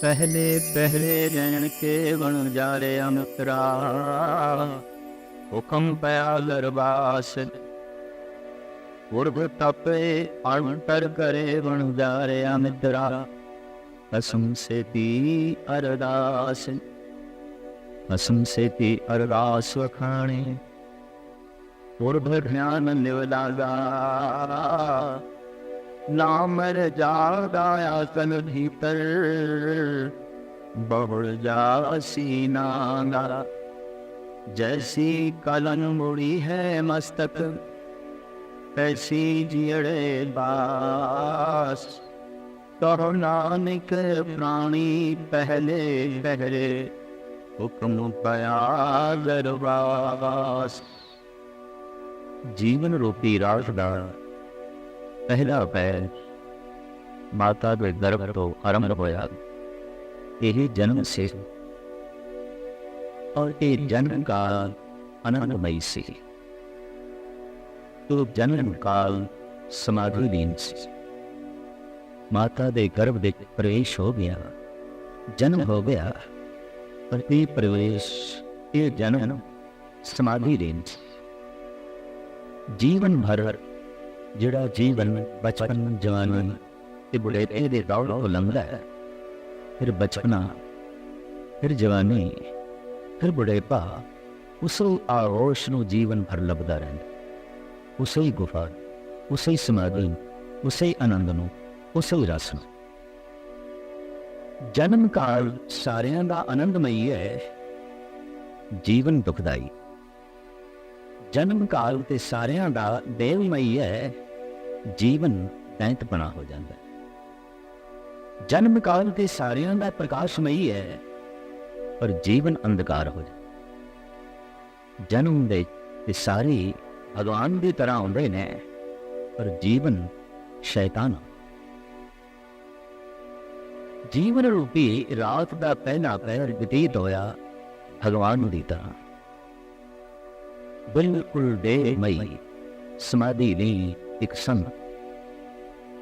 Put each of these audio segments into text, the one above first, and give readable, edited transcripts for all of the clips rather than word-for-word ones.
पहले पहले रैन के बन जा रे अमतरा, हुक्म पया दरबास उर्भ तपे अंतर करे बन जा रे अमतरा। कसम से ती अरदास, कसम से ती अरदास वखाणे उर्भ ध्यान निवलागा। नामर जागाया कल भीतर बहुड़ जासी नागा। जैसी कलन मुड़ी है मस्तक ऐसी जियड़े बास। तो नानक प्राणी पहले पहले हुक्म पया दरबास। जीवन रूपी राज दा पहला पैर माता के गर्भ तो आरंभ होया। यही जन्म से और ये जन्म काल आनंदमयी से, तो जन्म काल समाधि लीन से माता के गर्भ दे प्रवेश हो गया, जन्म हो गया। पर ये प्रवेश, ये जन्म समाधि लीन से जीवन भर जिहड़ा जीवन बचपन जवानी ते बुढ़ेपे दे दौड़ तो लंघदा है, फिर बचपना, फिर जवानी, फिर बुढ़ेपा, उस आगोश नूं जीवन भर लभदा रहिंदा। उसे ही गुफा, उसे ही समाधि, उसे ही आनंद नूं, उसे ही रस नूं। जन्म काल सारियां दा आनंदमई है, जीवन दुखदाई। जन्म काल ते सारियां दा देवमई है, जीवन दैंतपना हो जाता है। जन्म काल ते सारियां दा प्रकाशमई है, पर जीवन अंधकार हो जाता। जन्म दे ते सारे भगवान की तरह आउंदे ने, पर जीवन शैतान। जीवन रूपी रात का पहला पहर व्यतीत होया भगवान की तरह, बिल्कुल देहमयी समाधि नहीं। एक संत,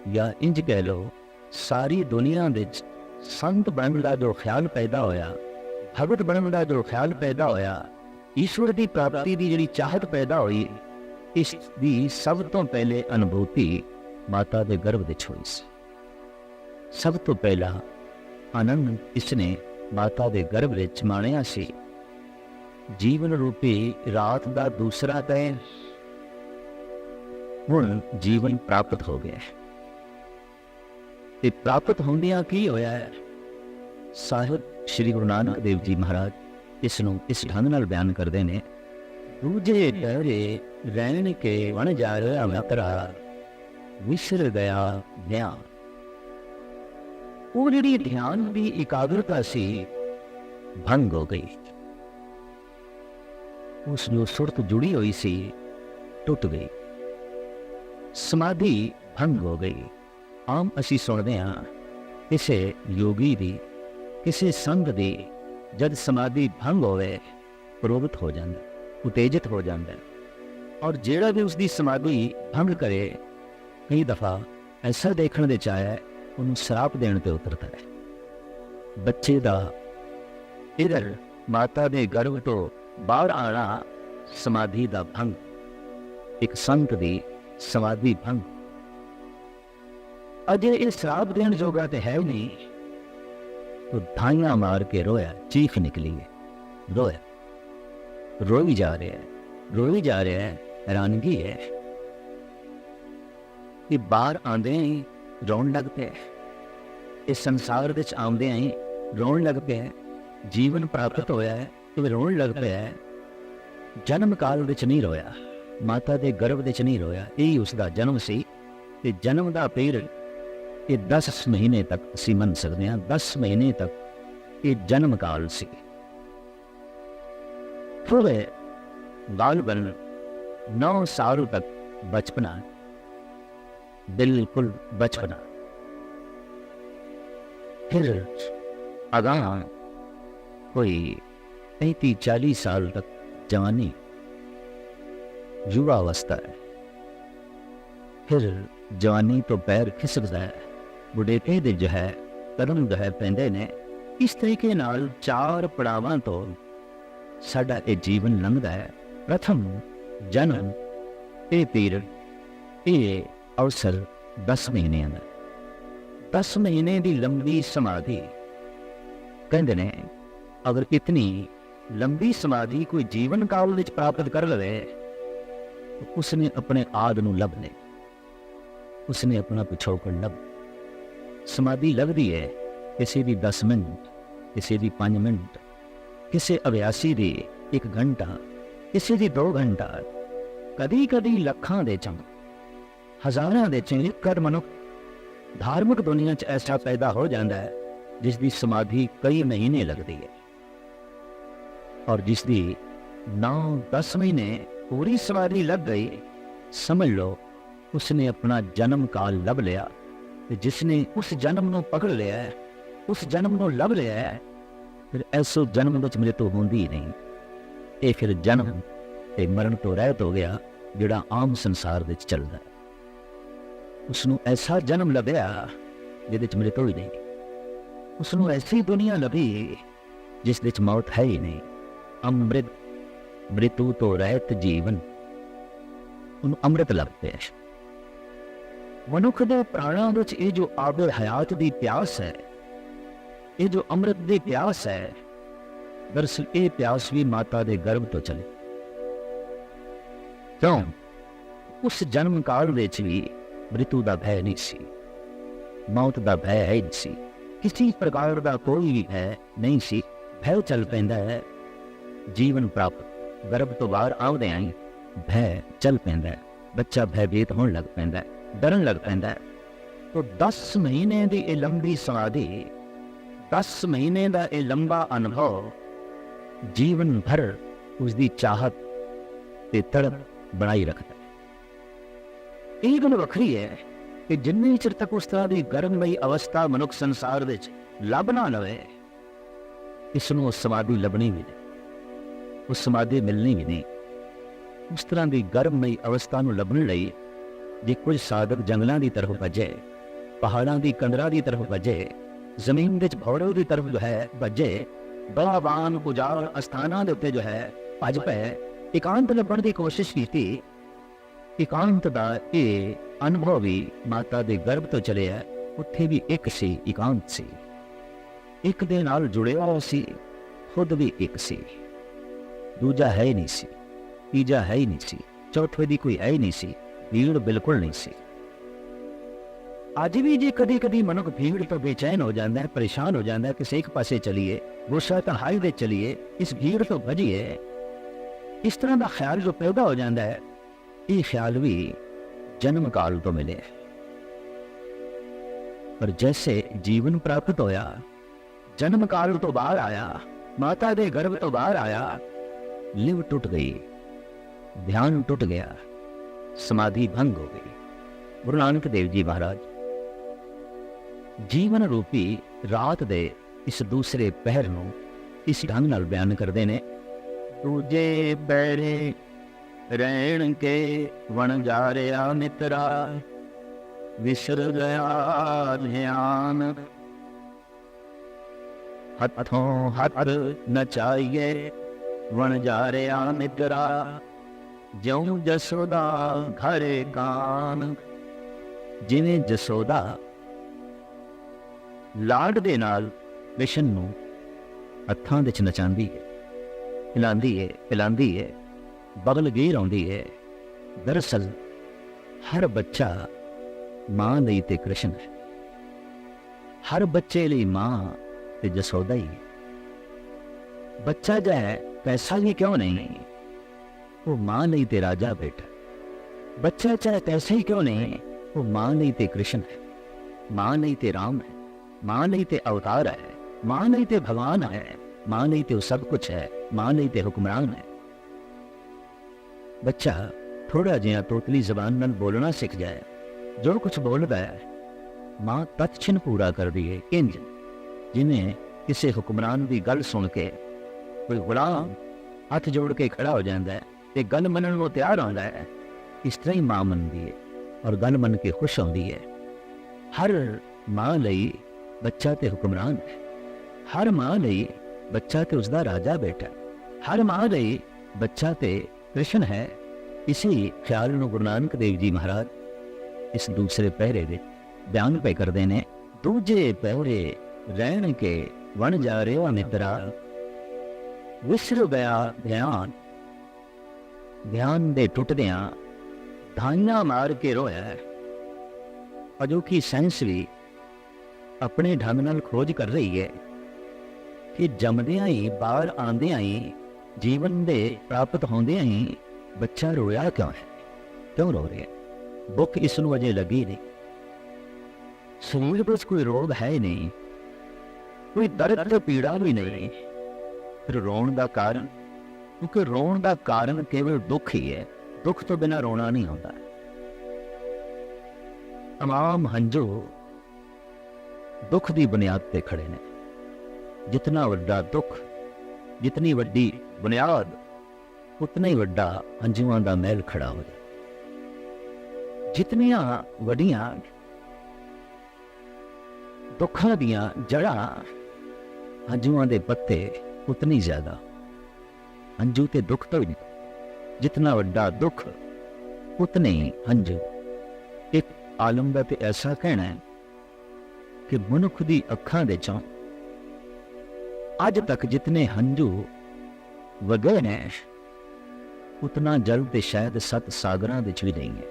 या इंज कह लो सारी दुनिया विच संत बनने का जो ख्याल पैदा होया, भगत बनने का जो ख्याल पैदा होया, ईश्वर की प्राप्ति की जिहड़ी चाहत पैदा हुई, इसकी सब तो पहले अनुभूति माता के गर्भ विच हुई सी। सब तो पहला आनंद इसने माता के गर्भ विच माणिया सी। जीवन रूपी रात का दूसरा तय हुण जीवन प्राप्त हो गया है। ते प्राप्त होंदियां की होया है? साहिब श्री गुरु नानक देव जी महाराज इसनों इस ढंग नाल बयान करते हैं। दूजे टहरे रैन के वन जा रहा मित्रा, विसर गया ध्यान। वो जिहड़ी ध्यान की एकाग्रता सी भंग हो गई। उस जो सुरत जुड़ी हुई सी टुट गई, समाधि भंग हो गई। आम असी सुनते हाँ किसी योगी की, किसी संत की जब समाधि भंग होवे प्रभावित हो जाता, उत्तेजित हो जाता है। और जेड़ा भी उसकी समाधि भंग करे, कई दफा ऐसा देखने दे चाहे उन्हें श्राप देने पर उतरता है। बच्चे का इधर माता के गर्भ तो बाहर आना समाधि का भंग, एक संत की समाधि भंग। अजे ये श्राप देने जोगा तो है नहीं, तो धाइयां मार के रोया, चीख निकली है, रोया, रोई जा रहे हैं, रोई जा रहे हैं। हैरानगी है कि बाहर आंदे ही रोन लग पे, इस संसार विच आउंदे ही रोन लग पे। जीवन प्राप्त होया है तो रोन लग पे है। जन्म काल विच नहीं रोया, माता के गर्भ विच नहीं रोया, यही उसका जन्म सी। ते जन्म का पीरियड ये 10 महीने तक असीं मन सकते हैं, 10 महीने तक ये जन्म काल सी। फिर बालपन 9 साल तक बचपना, बिल्कुल बचपना। फिर अगां कोई 35-40 साल तक जवानी, युवा अवस्था है। फिर जवानी तो पैर खिसकता है, बुढ़ेपे दे जो है कदम जो है पैंदे ने इस तरीके नाल 4 पड़ावां तो साडा ये जीवन लंघदा है। प्रथम जन्म, ये पीरियड, ये अवसर 10 महीनों का। 10 महीने की लंबी समाधि, कहते ने अगर इतनी लंबी समाधि कोई जीवन काल में प्राप्त कर ले तो उसने अपने आद नूं लभ ले, उसने अपना पिछोकड़ लभ। समाधि लगती है किसी की 10 मिनट, किसी की 5 मिनट, किसी अभ्यासी की 1 घंटा, किसी की 2 घंटा, कदी कदी लखां दे चंग, हज़ारां दे चंग कर मनुख धार्मिक दुनिया च ऐसा पैदा हो जाता है जिसकी समाधि कई महीने लगती है, और जिसकी 9-10 महीने पूरी समाधि लग गई, समझ लो उसने अपना जन्म काल लभ लिया। ते जिसने उस जन्म को पकड़ लिया है, उस जन्म को लभ लिया है, फिर ऐसो जन्म में मृत्यु होंदी ही नहीं। ये फिर जन्म ते मरण तो रहत हो गया जिहड़ा आम संसार विच चलदा है। उसनों ऐसा जन्म लभ्या जिहदे च मृत्यु ही नहीं, उसनों ऐसी दुनिया लभी जिस विच मौत है ही नहीं। अमृत मृत्यु तो रहत जीवन, उन्हें अमृत लगते हैं। मनुख दे प्राणां विच ये जो आब हयात दी प्यास है, ये जो अमृत दी प्यास है, दरअसल ये प्यास भी माता दे गर्भ तो चले। क्यों? उस जन्म काल विच भी मृत्यु का भय नहीं सी, मौत का भय है नहीं सी, किसी प्रकार का कोई भी भय नहीं सी। भय चल पैंदा है जीवन प्राप्त, गर्भ तो बाहर आउंदे आई भय चल पैंदा है, बच्चा भयभीत होने लग पैंदा है, डरन लग पैंदा है। तो 10 महीने की ये लंबी समाधि, 10 महीने का ये लंबा अनुभव जीवन भर उसकी चाहत ते तड़प बनाई रखता है। ये गल वखरी है कि जिन्नी चिर तक उस तरह की गर्ममई अवस्था मनुख संसार विच लभ ना लवे, इसनों समाधि लभनी भी नहीं, उस समाधि मिलनी भी नहीं। उस तरह की गर्ममई अवस्था नूं लभण लई जे कोई साधक जंगलों की तरफ भजे, पहाड़ों की कंदरां की तरफ भजे, जमीन विच भौड़ों की तरफ जो है भजे, बलावान उजाड़ अस्थानां दे उत्ते जो है भज पै, एकांत लभण की कोशिश की। एकांत का ये अनुभव भी माता दे गर्भ तो चले है, उत्थे भी एक सी, एकांत सी, एक दे नाल जुड़िया होया सी, खुद भी एक सी, दूजा है ही नहीं सी, तीजा है ही नहीं सी, चौथे दी कोई है ही नहीं सी, भीड़ बिल्कुल नहीं सी। अज भी जे कदी कदी मनुख भीड़ तो बेचैन हो जाता है, परेशान हो जाता है, किसी एक पासे चलिए, गुस्सा तो हाईवे चलिए, इस भीड़ तो भजिए, इस तरह का ख्याल जो पैदा हो जाता है, ये ख्याल भी जन्म काल तो मिले। पर जैसे जीवन प्राप्त होया, जन्म काल तो बाहर आया, माता दे गर्भ तो बाहर आया, लिव टूट गई, ध्यान टूट गया, समाधि भंग हो गई। गुरु नानक देव जी महाराज जीवन रूपी रात दे इस दूसरे पहर नूं इस ढंग नाल बयान करते ने। दूजे पैरे रहन के वन जा रहा मित्रा, विसर गया ध्यान, हथों हथ नचाइए वन जा रहा मित्रा, ज्यों जसोदा घरे कान। जिवें जसोदा लाड दे नाल कृष्ण नूं हत्थां विच नचांदी है, हिलांदी है, पिलांदी है, बगल घेर आउंदी है। दरअसल हर बच्चा मां लई ते कृष्ण है, हर बच्चे लई मां ते जसोदा ही है। बच्चा जो है पैसा ही क्यों नहीं, वो मां लई ते राजा बेटा। बच्चा चाहे पैसा ही क्यों नहीं, वो मां लई ते कृष्ण है, मां लई ते राम है, मां लई ते अवतार है, मां लई ते भगवान है, मां लई ते सब कुछ है, मां लई ते हुक्मरान है। बच्चा थोड़ा जिहा तोतली जबान नाल बोलना सीख जाए, जो कुछ बोलता है मां तत्छिन पूरा कर दी है। इंज जिन्हें किसी हुक्मरान की गल सुन के कोई गुलाम हाथ जोड़ के खड़ा हो जाता है ते गल मनन को तैयार होता है, इस तरह ही मां मनती है और गल मन के खुश होती है। हर मां लई बच्चा ते हुक्मरान है, ਹਰ ਮਾਂ ਲਈ ਬੱਚਾ ਤੇ ਉਸਦਾ ਰਾਜਾ ਬੇਟਾ, ਹਰ ਮਾਂ ਲਈ ਬੱਚਾ ਤੇ ਕ੍ਰਿਸ਼ਨ ਹੈ। ਇਸੇ ਖਿਆਲ ਨੂੰ ਗੁਰੂ ਨਾਨਕ ਦੇਵ ਜੀ ਮਹਾਰਾਜ ਇਸ ਦੂਸਰੇ ਪਹਿਰੇ ਦੇ ਬਿਆਨ ਪੈ ਕਰਦੇ ਨੇ। ਦੂਜੇ ਪਹਿਰੇ ਰਹਿਣ ਕੇ ਵਣ ਜਾ ਰਿਹਾ ਮਿੱਤਰਾ, ਵਿਸਰ ਗਿਆ ਧਿਆਨ, ਧਿਆਨ ਦੇ ਟੁੱਟਦਿਆਂ ਧਾਈਆਂ ਮਾਰ ਕੇ ਰੋਇਆ। ਅਜੋਕੀ ਸਾਇੰਸ ਵੀ ਆਪਣੇ ਢੰਗ ਨਾਲ ਖੋਜ ਕਰ ਰਹੀ ਹੈ ਕਿ ਜੰਮਦਿਆਂ ਹੀ, ਬਾਹਰ ਆਉਂਦਿਆਂ ਹੀ, ਜੀਵਨ ਦੇ ਪ੍ਰਾਪਤ ਹੁੰਦਿਆਂ ਹੀ ਬੱਚਾ ਰੋਇਆ ਕਿਉਂ ਹੈ, ਕਿਉਂ ਰੋ ਰਿਹਾ? ਭੁੱਖ ਇਸ ਨੂੰ ਅਜੇ ਲੱਗੀ ਨਹੀਂ, ਸਰੀਰ ਵਿੱਚ ਕੋਈ ਰੋਗ ਹੈ ਹੀ ਨਹੀਂ, ਕੋਈ ਦਰਦ ਤੇ ਪੀੜਾ ਵੀ ਨਹੀਂ। ਫਿਰ ਰੋਣ ਦਾ ਕਾਰਨ, ਕਿਉਂਕਿ ਰੋਣ ਦਾ ਕਾਰਨ ਕੇਵਲ ਦੁੱਖ ਹੀ ਹੈ। ਦੁੱਖ ਤੋਂ ਬਿਨਾਂ ਰੋਣਾ ਨਹੀਂ ਹੁੰਦਾ। ਤਮਾਮ ਹੰਝੂ ਦੁੱਖ ਦੀ ਬੁਨਿਆਦ ਤੇ ਖੜੇ ਨੇ। ਜਿਤਨਾ ਵੱਡਾ ਦੁੱਖ, ਜਿਤਨੀ ਵੱਡੀ ਬੁਨਿਆਦ, ਉਤਨਾ ਹੀ ਵੱਡਾ ਹੰਝੂਆਂ ਦਾ ਮਹਿਲ ਖੜਾ ਹੋ ਜਾਏ। ਜਿਤਨੀਆਂ ਵੱਡੀਆਂ ਦੁੱਖਾਂ ਦੀਆਂ ਜੜ੍ਹਾਂ, ਹੰਝੂਆਂ ਦੇ ਪੱਤੇ ਉਤਨੀ ਜ਼ਿਆਦਾ। ਹੰਝੂ ਤੇ ਦੁੱਖ ਤੋਂ ਵੀ, ਜਿਤਨਾ ਵੱਡਾ ਦੁੱਖ ਉਤਨੇ ਹੀ ਹੰਝੂ। ਇੱਕ ਆਲਮ ਦਾ ਤੇ ਐਸਾ ਕਹਿਣਾ ਹੈ ਕਿ ਮਨੁੱਖ ਦੀ ਅੱਖਾਂ ਦੇ ਚੋਂ ਅੱਜ ਤੱਕ ਜਿਤਨੇ ਹੰਝੂ ਵਗੇ ਨੇ, ਉਤਨਾ ਜਲ ਤੇ ਸ਼ਾਇਦ 7 ਸਾਗਰਾਂ ਵਿੱਚ ਵੀ ਨਹੀਂ ਹੈ।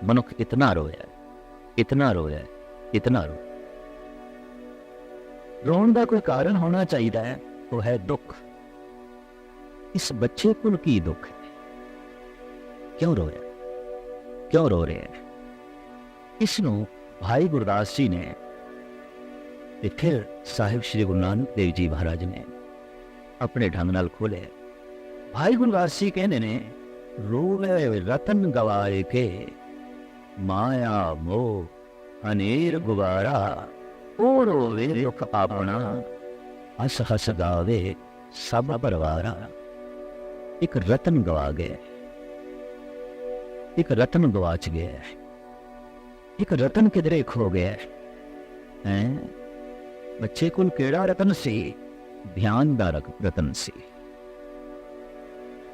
ਮਨੁੱਖ ਇਤਨਾ ਰੋਇਆ, ਇਤਨਾ ਰੋਇਆ, ਇਤਨਾ ਰੋਇਆ। ਰੋਣ ਦਾ ਕੋਈ ਕਾਰਨ ਹੋਣਾ ਚਾਹੀਦਾ ਹੈ, ਉਹ ਹੈ ਦੁੱਖ। ਇਸ ਬੱਚੇ ਕੋਲ ਕੀ ਦੁੱਖ ਹੈ? ਕਿਉਂ ਰੋਇਆ, ਕਿਉਂ ਰੋ ਰਿਹਾ ਹੈ? ਇਸ ਨੂੰ ਭਾਈ ਗੁਰਦਾਸ ਜੀ ਨੇ ਤੇ ਫਿਰ ਸਾਹਿਬ ਸ਼੍ਰੀ ਗੁਰੂ ਨਾਨਕ ਦੇਵ ਜੀ ਮਹਾਰਾਜ ਨੇ ਆਪਣੇ ਢੰਗ ਨਾਲ ਖੋਲ੍ਹਿਆ। ਭਾਈ ਗੁਰਦਾਸ ਜੀ ਕਹਿੰਦੇ ਨੇ, ਰੋਵੇ ਰਤਨ ਗਵਾਏ ਕੇ, ਮਾਇਆ ਮੋਹ ਹਨੇਰ ਗੁਬਾਰਾ, ਉਹ ਰੋਵੇ ਦੁੱਖ ਆਪਣਾ, ਹੱਸ ਹੱਸ ਗਾਵੇ ਸਭ ਪਰਿਵਾਰਾ। ਇੱਕ ਰਤਨ ਗਵਾ ਗਿਆ, ਇੱਕ ਰਤਨ ਗਵਾਚ ਗਿਆ, ਇੱਕ ਰਤਨ ਕਿਧਰੇ ਖੋ ਗਿਆ ਹੈ। ਬੱਚੇ ਕੋਲ ਕਿਹੜਾ ਰਤਨ ਸੀ? ਧਿਆਨ ਦਾ ਰਤਨ ਸੀ।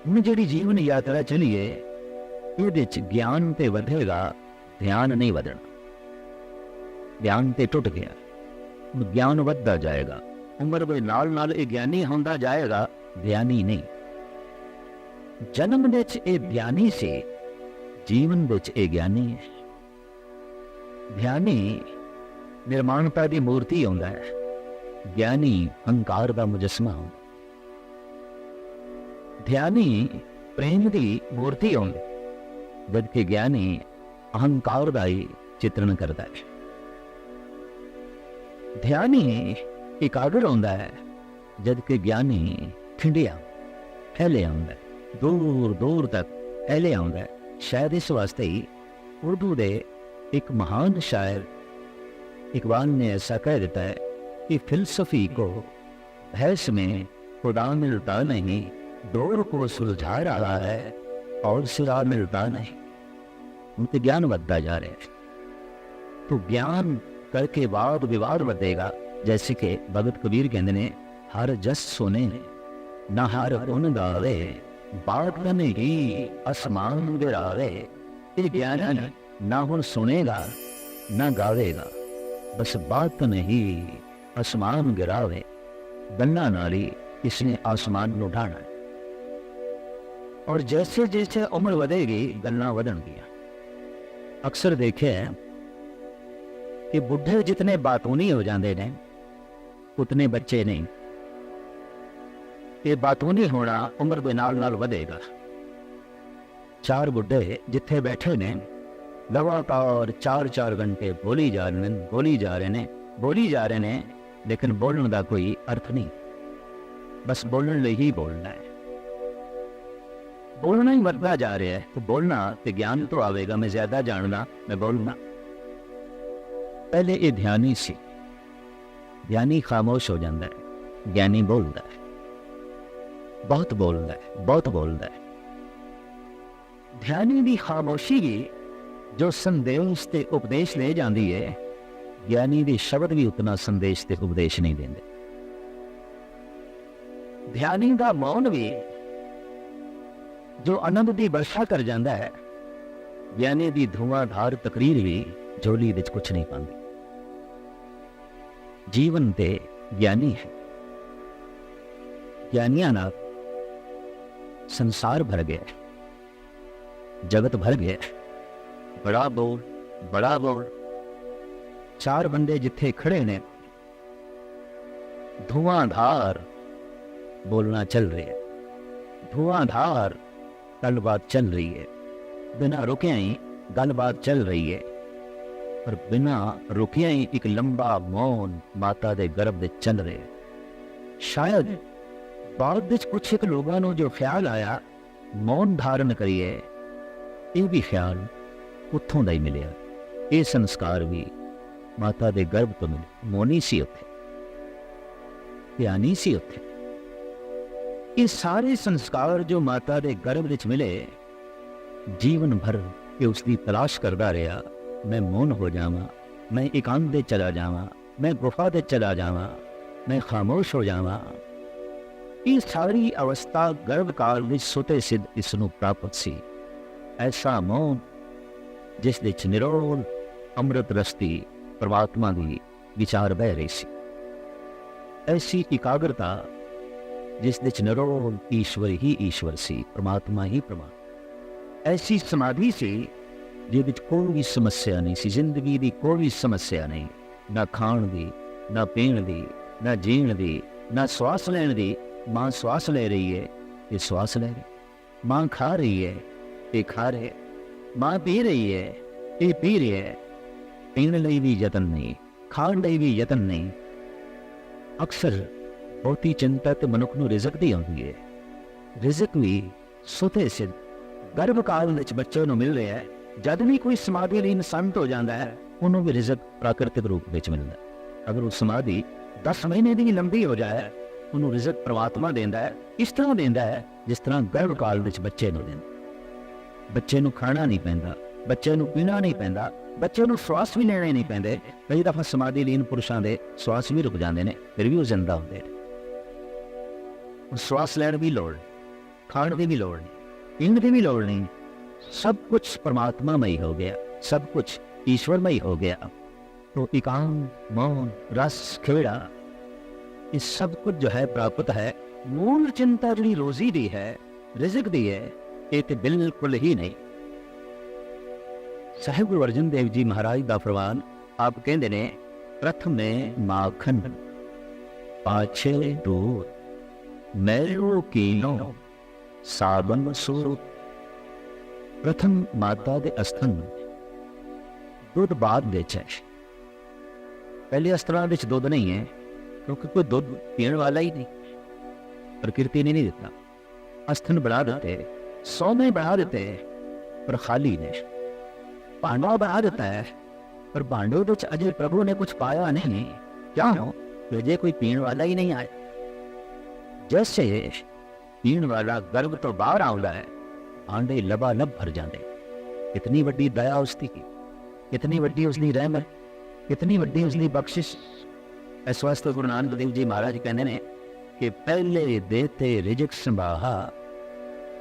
ਹੁਣ ਜਿਹੜੀ ਜੀਵਨ ਯਾਤਰਾ ਚਲੀਏ, ਇਹਦੇ ਚ ਗਿਆਨ ਤੇ ਵਧੇਗਾ, ਧਿਆਨ ਨਹੀਂ ਵਧਣਾ। ਧਿਆਨ ਤੇ ਟੁੱਟ ਗਿਆ, ਹੁਣ ਗਿਆਨ ਵੱਧਦਾ ਜਾਏਗਾ। ਉਮਰ ਦੇ ਨਾਲ ਨਾਲ ਇਹ ਗਿਆਨੀ ਹੁੰਦਾ ਜਾਏਗਾ, ਧਿਆਨੀ ਨਹੀਂ। ਜਨਮ ਦੇ ਚ ਇਹ ਧਿਆਨੀ ਸੀ, ਜੀਵਨ ਵਿੱਚ ਇਹ ਗਿਆਨੀ ਹੈ। ਧਿਆਨੀ ਨਿਰਮਾਣਤਾ ਦੀ ਮੂਰਤੀ ਹੁੰਦਾ ਹੈ, ਗਿਆਨੀ ਹੰਕਾਰ ਦਾ ਮੁਜਸਮਾ ਹੁੰਦਾ। ਧਿਆਨੀ ਪ੍ਰੇਮ ਦੀ ਮੂਰਤੀ ਹੁੰਦਾ, ਜਦਕਿ ਗਿਆਨੀ ਅਹੰਕਾਰ ਦਾ ਹੀ ਚਿਤਰਨ ਕਰਦਾ ਹੈ। ਧਿਆਨੀ ਇਕਾਗਰ ਹੁੰਦਾ ਹੈ, ਜਦਕਿ ਗਿਆਨੀ ਖਿੰਡਿਆ ਫੈਲਿਆ ਹੁੰਦਾ, ਦੂਰ ਦੂਰ ਤੱਕ ਫੈਲਿਆ ਹੁੰਦਾ। ਸ਼ਾਇਦ ਇਸ ਵਾਸਤੇ ਹੀ ਉਰਦੂ ਦੇ एक महान शायर इकबाल ने ऐसा कह देता है कि फिलसफी को बहस में खुदा मिलता नहीं, दौर को सुलझा रहा है और सिरा मिलता नहीं। उनके ज्ञान बढ़ता जा रहे हैं, तो ज्ञान करके वाद विवाद बढ़ेगा। जैसे कि भगत कबीर कहते ने, हर जस सुने न हर उन गावे, बात ही आसमान गिरावे। ये ज्ञान ना ਹੁਣ ਸੁਣੇਗਾ ਨਾ ਗਾਵੇਗਾ, ਬਸ ਬਾਤ ਨਹੀਂ ਆਸਮਾਨ ਗਿਰਾਵੇ। ਗੱਲਾਂ ਨਾਲ ਹੀ ਇਸਨੇ ਆਸਮਾਨ ਨੂੰ ਢਾਣਾ। ਔਰ ਜੈਸੇ ਜੈਸੇ ਉਮਰ ਵਧੇਗੀ, ਗੱਲਾਂ ਵਧਣਗੀਆਂ। ਅਕਸਰ ਦੇਖਿਆ ਕਿ ਬੁੱਢੇ ਜਿਤਨੇ ਬਾਤੂਨੀ ਹੋ ਜਾਂਦੇ ਨੇ, ਉਤਨੇ ਬੱਚੇ ਨਹੀਂ। ਇਹ ਬਾਤੂਨੀ ਹੋਣਾ ਉਮਰ ਦੇ ਨਾਲ ਨਾਲ ਵਧੇਗਾ। 4 ਬੁੱਢੇ ਜਿੱਥੇ ਬੈਠੇ ਨੇ, लगातार 4-4 घंटे बोली जा रहे हैं, बोली जा रहे हैं, बोली जा रहे हैं, लेकिन बोलने का कोई अर्थ नहीं। बस बोलने लिए ही बोलना है, बोलना ही बढ़ता जा रहा है। तो बोलना तो ज्ञान तो आवेगा, मैं ज्यादा जानना, मैं बोलना। पहले ये ध्यानी सी, ध्यानी खामोश हो जाता है, ज्ञानी बोलता है, बहुत बोलता है, बहुत बोलता है। ध्यानी की खामोशी जो संदेश ते उपदेश ले जाती है, ਗਿਆਨੀ ਦੇ ਸ਼ਬਦ ਵੀ ਉਤਨਾ ਸੰਦੇਸ਼ ਤੇ ਉਪਦੇਸ਼ ਨਹੀਂ ਦਿੰਦੇ। ਧਿਆਨੀ ਦਾ ਮੌਨ ਵੀ ਜੋ ਆਨੰਦ ਦੀ ਵਰਸ਼ਾ ਕਰ ਜਾਂਦਾ ਹੈ, ਗਿਆਨੀ ਦੀ ਧੂਆਂਧਾਰ ਤਕਰੀਰ ਵੀ ਝੋਲੀ ਵਿੱਚ ਕੁਛ ਨਹੀਂ ਪਾਉਂਦੀ। ਜੀਵਨ ਤੇ ਗਿਆਨੀ ਹੈ, ਗਿਆਨੀਆਂ ਨਾਲ ਸੰਸਾਰ ਭਰ ਗਿਆ, ਜਗਤ ਭਰ ਗਿਆ। ਬੜਾ ਬੋਲ, ਬੜਾ ਬੋਲ। ਚਾਰ ਬੰਦੇ ਜਿੱਥੇ ਖੜੇ ਨੇ, ਧੂਆਂਧਾਰ ਬੋਲਣਾ ਚੱਲ ਰਿਹਾ ਹੈ, ਧੂਆਂਧਾਰ ਗੱਲਬਾਤ ਚੱਲ ਰਹੀ ਹੈ, ਬਿਨਾਂ ਰੁਕਿਆ ਹੀ ਗੱਲਬਾਤ ਚੱਲ ਰਹੀ ਹੈ। ਪਰ ਬਿਨਾਂ ਰੁਕਿਆ ਹੀ ਇੱਕ ਲੰਬਾ ਮੌਨ ਮਾਤਾ ਦੇ ਗਰਭ ਵਿੱਚ ਚੱਲ ਰਿਹਾ ਹੈ। ਸ਼ਾਇਦ ਬਾਅਦ ਵਿੱਚ ਕੁਛ ਇੱਕ ਲੋਕਾਂ ਨੂੰ ਜੋ ਖਿਆਲ ਆਇਆ ਮੌਨ ਧਾਰਨ ਕਰੀਏ, ਇਹ ਵੀ ਖਿਆਲ ਉੱਥੋਂ ਦਾ ਹੀ ਮਿਲਿਆ। ਇਹ ਸੰਸਕਾਰ ਵੀ ਮਾਤਾ ਦੇ ਗਰਭ ਤੋਂ ਮਿਲੇ। ਮੌਨੀ ਸੀ ਉੱਥੇ, ਧਿਆਨੀ ਸੀ ਉੱਥੇ। ਇਹ ਸਾਰੇ ਸੰਸਕਾਰ ਜੋ ਮਾਤਾ ਦੇ ਗਰਭ ਵਿੱਚ ਮਿਲੇ, ਜੀਵਨ ਭਰ ਕਿ ਉਸ ਦੀ ਤਲਾਸ਼ ਕਰਦਾ ਰਿਹਾ। ਮੈਂ ਮੌਨ ਹੋ ਜਾਵਾਂ, ਮੈਂ ਇਕਾਂਤ ਦੇ ਚਲਾ ਜਾਵਾਂ, ਮੈਂ ਗੁਫਾ ਦੇ ਚਲਾ ਜਾਵਾਂ, ਮੈਂ ਖਾਮੋਸ਼ ਹੋ ਜਾਵਾਂ। ਇਹ ਸਾਰੀ ਅਵਸਥਾ ਗਰਭ ਕਾਲ ਵਿੱਚ ਸੁਤੇ ਸਿੱਧ ਇਸ ਨੂੰ ਪ੍ਰਾਪਤ ਸੀ। ਐਸਾ ਮੌਨ ਜਿਸ ਵਿੱਚ ਨਿਰੋਲ ਅੰਮ੍ਰਿਤ ਰਸਤੀ ਪਰਮਾਤਮਾ ਦੀ ਵਿਚਾਰ ਬਹਿ ਰਹੀ ਸੀ। ਐਸੀ ਇਕਾਗਰਤਾ ਜਿਸ ਵਿੱਚ ਨਿਰੋਲ ਈਸ਼ਵਰ ਹੀ ਈਸ਼ਵਰ ਸੀ, ਪਰਮਾਤਮਾ ਹੀ ਪਰਮਾਤਮਾ। ਐਸੀ ਸਮਾਧੀ ਸੀ ਜਿਹਦੇ ਵਿੱਚ ਕੋਈ ਵੀ ਸਮੱਸਿਆ ਨਹੀਂ ਸੀ, ਜ਼ਿੰਦਗੀ ਦੀ ਕੋਈ ਸਮੱਸਿਆ ਨਹੀਂ, ਨਾ ਖਾਣ ਦੀ, ਨਾ ਪੀਣ ਦੀ, ਨਾ ਜੀਣ ਦੀ, ਨਾ ਸਵਾਸ ਲੈਣ ਦੀ। ਮਾਂ ਸਵਾਸ ਲੈ ਰਹੀ ਹੈ, ਇਹ ਸਵਾਸ ਲੈ ਰਹੀ। ਮਾਂ ਖਾ ਰਹੀ ਹੈ, ਇਹ ਖਾ ਰਹੇ। ਮਾਂ ਪੀ ਰਹੀ ਹੈ, ਇਹ ਪੀ ਰਹੀ ਹੈ। ਪੀਣ ਲਈ ਵੀ ਯਤਨ ਨਹੀਂ, ਖਾਣ ਲਈ ਵੀ ਯਤਨ ਨਹੀਂ। ਅਕਸਰ ਬਹੁਤੀ ਚਿੰਤਾ ਤੇ ਮਨੁੱਖ ਨੂੰ ਰਿਜ਼ਕ ਦੀ ਆਉਂਦੀ ਹੈ। ਰਿਜ਼ਕ ਵੀ ਸੁਤੇ ਸਿੱਧ ਗਰਭ ਕਾਲ ਵਿੱਚ ਬੱਚੇ ਨੂੰ ਮਿਲ ਰਿਹਾ ਹੈ। ਜਦ ਵੀ ਕੋਈ ਸਮਾਧੀ ਲਈ ਸੰਤ ਹੋ ਜਾਂਦਾ ਹੈ, ਉਹਨੂੰ ਵੀ ਰਿਜ਼ਕ ਪ੍ਰਾਕ੍ਰਿਤਿਕ ਰੂਪ ਵਿੱਚ ਮਿਲਦਾ ਹੈ। ਅਗਰ ਉਹ ਸਮਾਧੀ 10 ਮਹੀਨੇ ਦੀ ਲੰਬੀ ਹੋ ਜਾਏ, ਉਹਨੂੰ ਰਿਜ਼ਕ ਪਰਮਾਤਮਾ ਦਿੰਦਾ ਹੈ। ਇਸ ਤਰ੍ਹਾਂ ਦਿੰਦਾ ਹੈ ਜਿਸ ਤਰ੍ਹਾਂ ਗਰਭ ਕਾਲ ਵਿੱਚ ਬੱਚੇ ਨੂੰ ਦਿੰਦਾ। ਬੱਚੇ ਨੂੰ ਖਾਣਾ ਨਹੀਂ ਪੈਂਦਾ, ਬੱਚੇ ਨੂੰ ਪੀਣਾ ਨਹੀਂ ਪੈਂਦਾ, ਬੱਚੇ ਨੂੰ ਸਵਾਸ ਵੀ ਲੈਣੇ ਨਹੀਂ ਪੈਂਦੇ। ਕਈ ਦਫਾ ਸਮਾਧੀ ਲੀਨ ਪੁਰਸ਼ਾਂ ਦੇ ਸਵਾਸ ਵੀ ਰੁਕ ਜਾਂਦੇ ਨੇ, ਫਿਰ ਵੀ ਉਹ ਜ਼ਿੰਦਾ ਹੁੰਦੇ ਨੇ। ਸਵਾਸ ਲੈਣ ਦੀ ਲੋੜ, ਖਾਣ ਦੀ ਵੀ ਲੋੜ ਨਹੀਂ, ਪੀਣ ਦੀ ਵੀ ਲੋੜ ਨਹੀਂ। सब कुछ परमात्मामय हो गया, सब कुछ ईश्वरमय हो गया। तो एकांत, मौन, रस, खेड़ा, ये सब कुछ जो है प्राप्त है। मूल चिंता जी रोजी दी है, रिजिक दी है, ये तो बिल्कुल ही नहीं। साहिब गुरु अर्जन देव जी महाराज का फरमान आप कहते ने, प्रथम ने माखन पाछे दूध मैलो कीनो साबन सूत। प्रथम माता के अस्थन दुध बाद विच है। पहले अस्त्रां विच दुध नहीं है, क्योंकि कोई दुध पीने वाला ही नहीं, प्रकृति ने नहीं दिता। अस्थन बना देते, सौने बना देते, पर खाली ने। भांडा बना देता है, पर भांडों विच अजे प्रभु ने कुछ पाया नहीं। क्या हो जे कोई पीने वाला ही नहीं आया। जैसे पीने वाला गर्भ तो बाहर आउंदा है, भांडे लबालब भर जाते। कितनी वड्डी दया उसकी, कितनी वड्डी उसकी रहमत, कितनी वड्डी उसकी बख्शिश। इस वास्ते गुरु नानक देव जी महाराज कहते हैं कि पहले देते रिजिक संभाहा,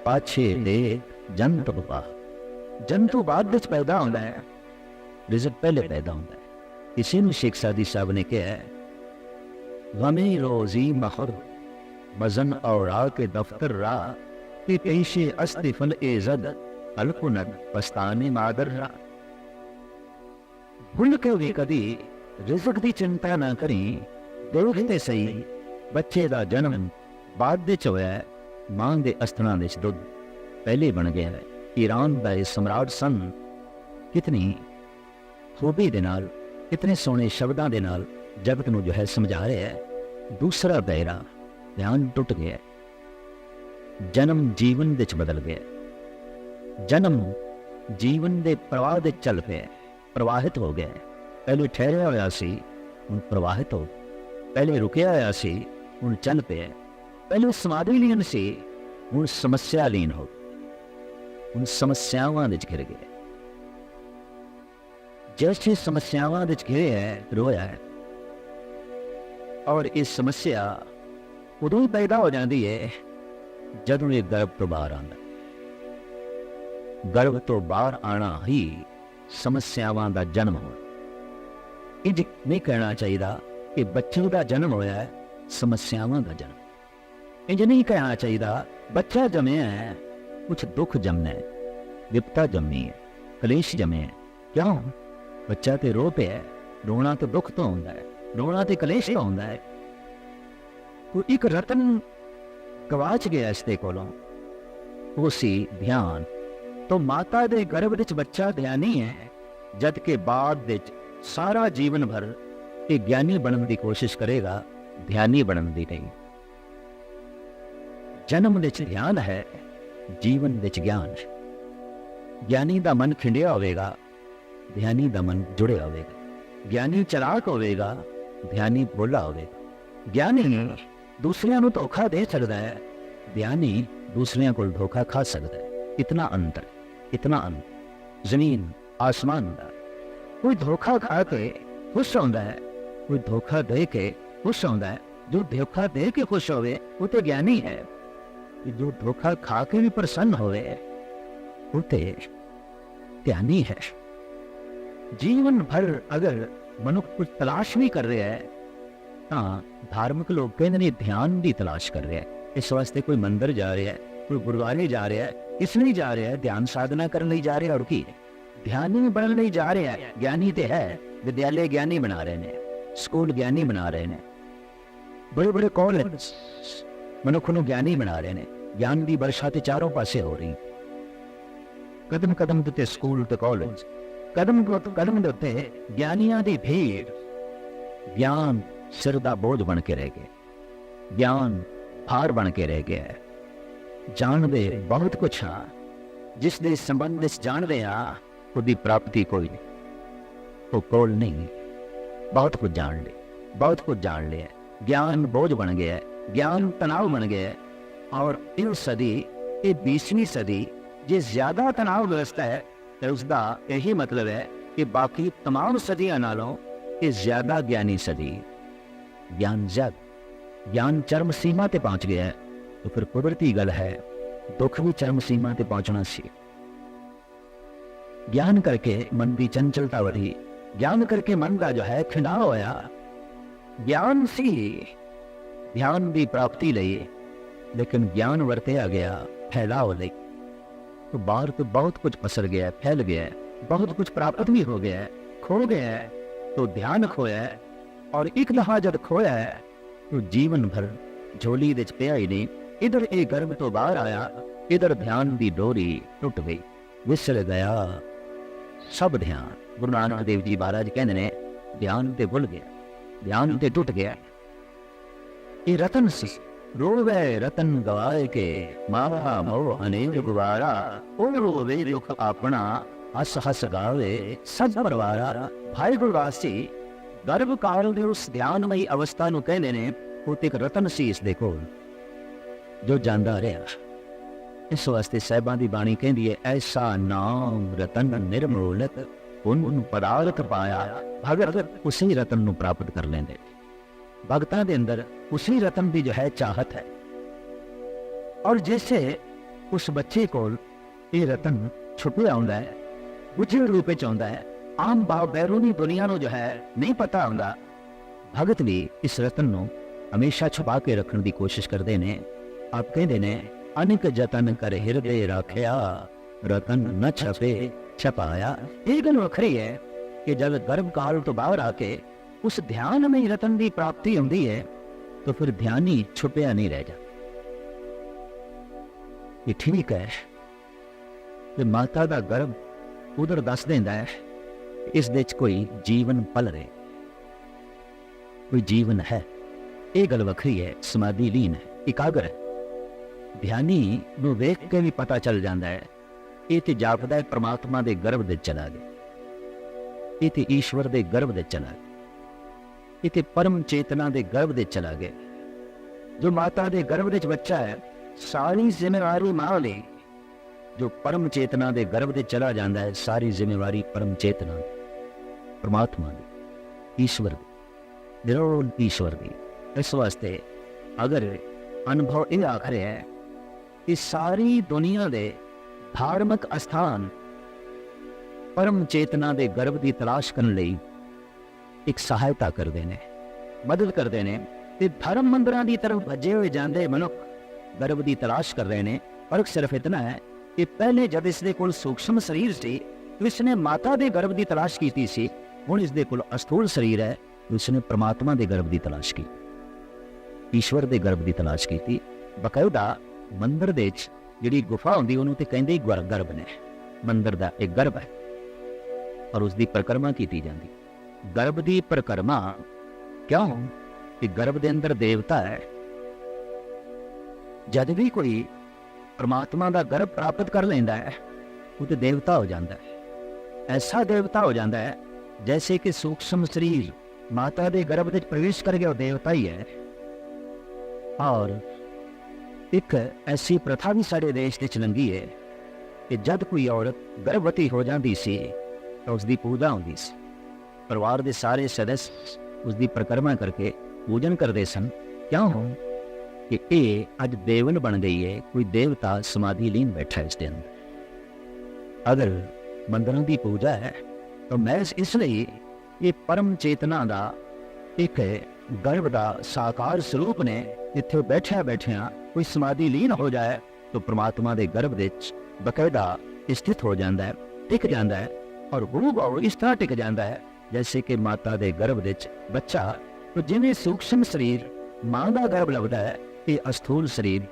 पाछे दे जंतु बहा। जंतु बाद विच पैदा होता है, रिजिक पहले पैदा होता है। इसी में शेख सादी साहब ने कहा है, गमे रोजी महर वजन और के दफ्तर राह कि पेशे अस्ति फल एजद अलकुनद पस्ताने मादर रा। भूल के भी कदी रिज़्क दी चिंता ना करी। देखते सही बच्चे दा जन्म बाद विच होया है। मां दे अस्थनां विच दुध पहले बन गया है। ईरान दा सम्राट सन कितनी खूबी दे नाल, कितने सोहने शब्दां दे नाल जगत नूं जो है समझा रहा है। दूसरा दायरा ध्यान टुट गया। जन्म जीवन विच बदल गया। जन्म जीवन दे प्रवाह दे चल पिया, प्रवाहित हो गया। पहले ठहरिया होया सी, हुण प्रवाहित हो। पहले रुकिया होया सी, हुण चल पिया। पहले समाधि लीन सी, हुण समस्या लीन हो। हुण समस्यावां विच घिर गया। जैसे समस्यावां विच घिरे है रोया है, और इस समस्या उदों ही पैदा हो जाती है जदों ये गर्भ तो बाहर आंदा। गर्भ तो बाहर आना ही समस्यावां दा जन्म हो। इंज नहीं कहना चाहिए कि बच्चे का जन्म होया है समस्यावां दा जन्म। इंज नहीं कहना चाहिए बच्चा जमया है कुछ दुख जमना है, विपता जमी है, कलेश जमे है। क्यों? बच्चा तो रो पे है, रोना तो दुख तो होंदा है, रोना तो कलेश तो होंदा है। कोई एक रतन गवाच गया इसके कोलों, वो सी ध्यान। तो माता दे गर्भ विच बच्चा ध्यानी है, जद के बाद विच सारा जीवन भर ये ज्ञानी बनने की कोशिश करेगा, ध्यानी बनने की नहीं। जन्म विच ध्यान है, जीवन विच ज्ञान है। ज्ञानी दा मन खिंडिया होवेगा, ध्यानी दा मन जुड़िया होवेगा। ज्ञानी चलाक होवेगा, ध्यानी भोला होवेगा। ज्ञानी दूसरियां नूं धोखा दे सकता है, ध्यानी दूसरियां को धोखा खा सकता है। इतना अंतर, इतना अंतर जमीन आसमान का। कोई धोखा खा के खुश होता है, कोई धोखा दे के खुश होता है। जो धोखा दे के खुश होवे वो तो ज्ञानी है, जो धोखा खा के भी प्रसन्न होवे वो तो ध्यानी है। जीवन भर अगर मनुष्य कुछ तलाश भी कर रहा है तो धार्मिक लोग कहते हैं ध्यान की तलाश कर रहे हैं। इस वास्ते कोई मंदिर जा रहा है, कोई गुरुद्वारे जा रहा है, इसलिए जा रहा है ध्यान साधना करने जा रहे हैं। और की ध्यानी बनने जा रहे हैं। ज्ञानी तो है, विद्यालय ज्ञानी बना रहे हैं, स्कूल ज्ञानी बना रहे हैं, बड़े बड़े कॉलेज मनुख को ज्ञानी बना रहे हैं। ज्ञान की वर्षा तो चारों पासे हो रही, कदम कदम ते स्कूल ते कॉलेज, कदम कदम के ज्ञानियां की भीड़। ज्ञान सिर दा बोझ बन के रह गए, ज्ञान भार बन के रह गया है। जानते बहुत कुछ हाँ, जिस दे संबंध जानते हाँ उसकी प्राप्ति कोई नहीं, वो कोल नहीं। बहुत कुछ जान ले, बहुत कुछ जान लिया, ज्ञान बोझ बन गया है, ज्ञान तनाव बन गया है। और इन सदी, ये 20वीं सदी जे ज्यादा तनाव ग्रस्त है तो उसका यही मतलब है कि बाकी तमाम सदियां नालों ये ज्यादा ज्ञानी सदी। ज्ञान ज्यादा, ज्ञान चरम सीमा ते पहुंच गया है तो फिर कुदरती गल है दुख भी चरम सीमा ते पहुंचना सी। ज्ञान करके मन की चंचलता बढ़ी, ज्ञान करके मन का जो है खिंडाव होया। ज्ञान सी ध्यान की प्राप्ति लई, लेकिन ज्ञान वरतिया गया फैलाव लई, तो बाहर तो बहुत कुछ पसर गया है, फैल गया है, बहुत कुछ प्राप्त भी हो गया है, खो गया है। तो ध्यान खोया है, और एक दफा जब खोया है तो जीवन भर झोली विच पिया ही नहीं। इधर एक गर्भ तो बाहर आया, इधर ध्यान की डोरी टुट गई, विसर गया सब ध्यान। गुरु नानक देव जी महाराज कहते ने ध्यान ते भुल गया, ध्यान ते टुट गया। ये रतन सी रोवे रतन गवाए के, मावा मोह अनेक गुवारा, ओ रोवे दुख अपना, हस हस गावे सज परवारा। भाई गुरवासी गर्भ काल दे उस ध्यानमयी अवस्था नूं कहंदे ने वो एक रतन सी इस दे कोल जो जांदा रहा। इस वास्ते साहिबां दी बाणी कहंदी है, ऐसा नाम रतन निर्मोलत, उन पदार्थ पाया। भगत उसी रतन नूं प्राप्त कर लेंदे। भगतां दे अंदर उसी रतन की जो है चाहत है। और जैसे उस बच्चे को ये रतन छुपिया होंदा है, गुझे रूप में आउंदा है, आम बैरूनी दुनिया को जो है नहीं पता होंदा। भगत भी इस रतन नूं हमेशा छुपा के रखने की कोशिश करते हैं। आप कहते ने अनेक जतन कर हिरदे रखिया, रतन न छपे छपाया। ये गल वखरी है कि जब गर्भ काल तो बाहर आके उस ध्यान में रतन की प्राप्ति होती है तो फिर ध्यानी छुपया नहीं रह जाता। ये ठीक है कि माता का गर्भ उधर दस देंदा है इस दे कोई जीवन पल रहे, कोई जीवन है। ये गल वखरी है, समाधि लीन है, एकाग्र है। ध्यानी नूं वेख के भी पता चल जाता है ये तो जापदा है परमात्मा के गर्भ दे चला गया, ये तो ईश्वर के गर्भ दे चला गया, ये तो परम चेतना के गर्भ दे चला गया। जो माता के गर्भ दे बच्चा है सारी जिम्मेवारी मां ले, जो परम चेतना के गर्भ दे चला जाता है सारी जिम्मेवारी परम चेतना। परमात्मा दी, ईश्वर दी, निरोल ईश्वर दी। इस वास्ते अगर अनुभव ये आख रहा है कि सारी दुनिया दे धार्मिक अस्थान परम चेतना दे गर्भ की तलाश करने लई एक सहायता करते हैं, मदद करते हैं, ते धर्म मंदिरों की तरफ भजे हुए जाते मनुख गर्भ की तलाश कर रहे हैं। फर्क सिर्फ इतना है कि पहले जब इसके कोल सूक्ष्म शरीर से तो इसने माता के गर्भ की तलाश की सी, हुण इसके कोल अस्थूल शरीर है तो इसने परमात्मा के गर्भ की तलाश की, ईश्वर के गर्भ की तलाश की। बकायदा मंदिर दे जिहड़ी गुफा होंदी उन्होंने तो कहते ही गर्भ ने, मंदिर का एक गर्भ है और उसकी परिक्रमा की जाती। गर्भ की परिक्रमा क्यों कि गर्भ के अंदर देवता है। जब भी कोई परमात्मा का गर्भ प्राप्त कर लेंदा है वो तो देवता हो जाता है, ऐसा देवता हो जाता है जैसे कि सूक्ष्म शरीर माता के गर्भ में प्रवेश कर गया वो देवता ही है। और एक ऐसी प्रथा भी सारे देश के लंघी है कि जब कोई औरत गर्भवती हो जाती सी तो उसकी पूजा होती सी, परिवार के सारे सदस्य उसकी परिक्रमा करके पूजन करते सन। क्यों कि ये अज देवन बन गई है, कोई देवता समाधि लीन बैठा है इसके अंदर। अगर मंदिरों की पूजा है तो महज इसलिए ये परम चेतना का एक गर्भ का साकार स्वरूप ने इत्थे बैठिया बैठिया कोई समाधि लीन हो जाए तो परमात्मा के गर्भ विच बकायदा स्थित हो जाता है, टिक जाता है। और हूबहू इस तरह टिक जाता है जैसे कि माता के गर्भ विच बच्चा, तो जिन्हें सूक्ष्म शरीर मां का गर्भ लभदा है, ये अस्थूल शरीर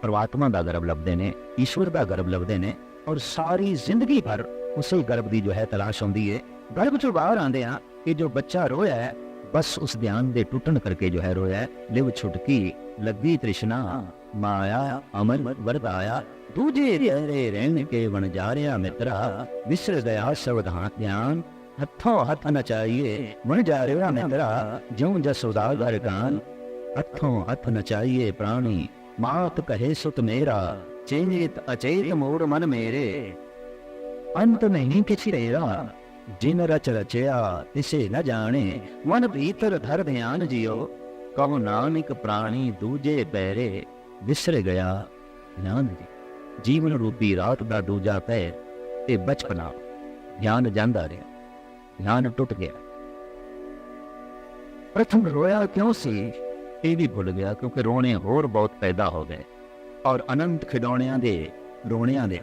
परमात्मा का गर्भ लभदे ने, ईश्वर का गर्भ लभदे ने। और सारी जिंदगी भर उसी गर्भ की जो है तलाश होंदी है। गर्भ चो बाहर आंदे हैं कि जो बच्चा रोया है बस उस ध्यान के टूटन करके जो है रोया है। लिव छुटकी लगी तृष्णा माया अमर वरदाया, दूजे रे रहन के बन जा रहा मित्रा, विसर गया सावधान ध्यान, हथों हथ नचाइए बन जा रहा मित्रा, ज्यों जसोदा घर कान, हथों हथ नचाइए प्राणी, मात कहे सुत मेरा, चेत अचेत मोर मन मेरे, अंत नहीं किछि रेरा, जिन रच रचया तिसे न जाने, मन भीतर धर ध्यान जियो, कहो नानक प्राणी दूजे पैरे, विसर गया ध्यान जी। जीवन रूपी रात का दूजा पैर ते बचपना, ध्यान जांदा रहा, ध्यान टुट गया। प्रथम रोया क्यों सी ये भी भुल गया, क्योंकि रोने होर बहुत पैदा हो गए और अनंत खिडौणियां दे रोणियां दे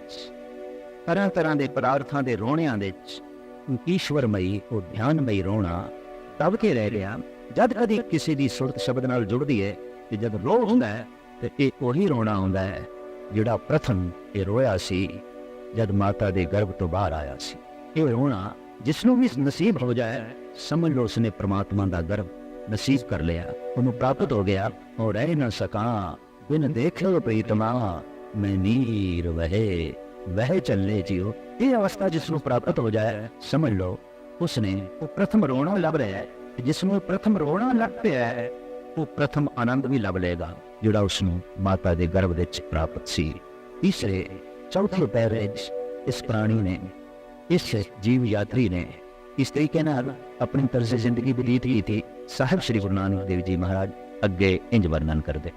तरह तरह के पदार्थां दे रोणियां दे ईश्वरमई और ध्यानमई रोना दब के रह गया। जब कभी किसी की सुरत शब्द नाल जुड़ती है कि जब रो होंदा है तो ये वही रोना होंदा है जिहड़ा प्रथम ये रोया सी जब माता के गर्भ तो बाहर आया सी। ये रोना जिसनों भी नसीब हो जाए समझ लो उसने परमात्मा का गर्भ नसीब कर लिया, उन्हें प्राप्त हो गया। और रह न सका बिन देखे प्रीतमा, मैं नीर वह चलने जियो। ये अवस्था जिसनों प्राप्त हो जाए समझ लो उसने वो प्रथम रोना लभ रहा है। जिसनों प्रथम रोना लग पाया है वो प्रथम आनंद भी लभ लेगा जिहड़ा उसनों माता के गर्भ विच प्राप्त सी। तीसरे चौथे पैरे इस प्राणी ने, इस जीव यात्री ने इस तरीके नाल अपनी तर्ज जिंदगी बतीत की थी। साहिब श्री गुरु नानक देव जी महाराज अगे इंज वर्णन करते।